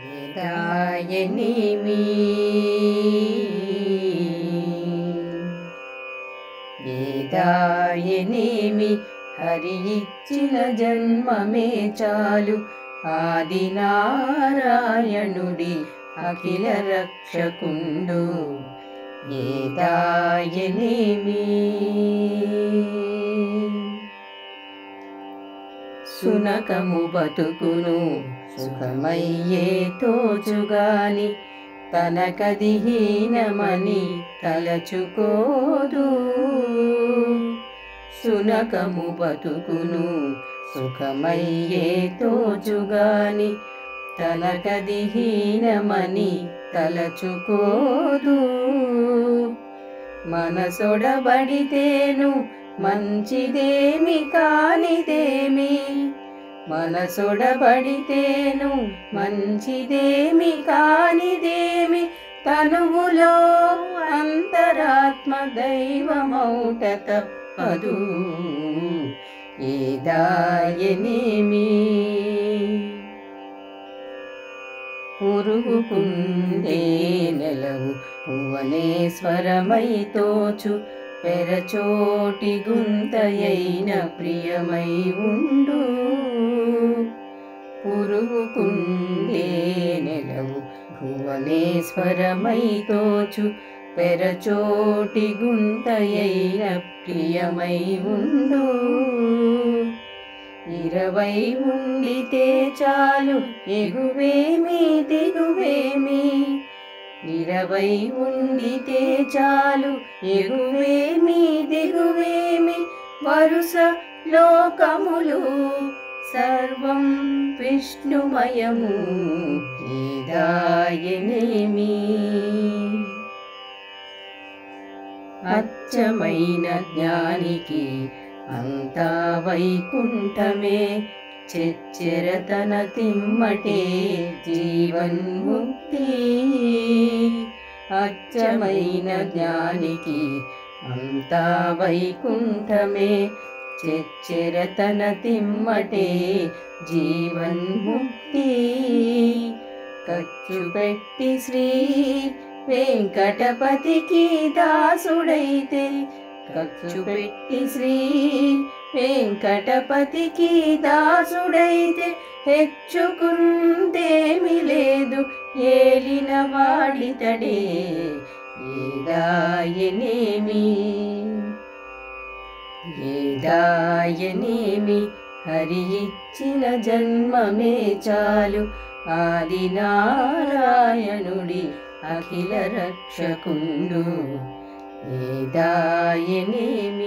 ఏదాయనేమి ఏదాయనేమి హరి ఇచ్చిన జన్మమే చాలు ఆదినారాయణుడి అఖిల రక్షకుండు ఏదాయనేమి సునకము బతుకును సుఖమయ్యే తోచుగాని తనకది హీనమని తలచుకోదు సునకము బతుకును సుఖమయ్యే తోచుగాని తనకది హీనమని తలచుకోదు మనసొడబడితేను మంచిదేమి కానిదేమి మనసొడబడితేను మంచిదేమి కానిదేమి తనువులో అంతరాత్మ దైవమౌట తప్పదు ఏదాయనేమి పురుగుకుండే నెలవు భువనేశ్వరమై తోచు పెరచోటి గుంతయైన ప్రియమై ఉండు పురుగుకుండే నెలవు భువనేశ్వరమై తోచు పెరచోటి గుంతయైన ప్రియమై ఉండు 20 ఉండితే చాలు ఎగువేమి దిగువేమి 20 ఉండితే చాలు ఎగువేమి దిగువేమి వరుస లోకములు సర్వం విష్ణుమయము ఏదాయనేమి అచ్చమైన జ్ఞానికి అంతా వైకుంఠమే చెచ్చెరతన తిమ్మటే జీవన్ముక్తి అచ్చమైన జ్ఞానికి అంతా వైకుంఠమే చెచ్చెరతన తిమ్మటే జీవన్ముక్తి ఖర్చు పెట్టి శ్రీ వెంకటపతికి దాసుడైతే ఖర్చు పెట్టి శ్రీ వెంకటపతికి దాసుడైతే హెచ్చుకుందేమి లేదు ఏలిన వాడితడే ఏదాయనేమి ఏదాయనేమి హరి ఇచ్చిన జన్మమే చాలు ఆదినారాయణుడి అఖిల రక్షకుండు ఏదాయనేమి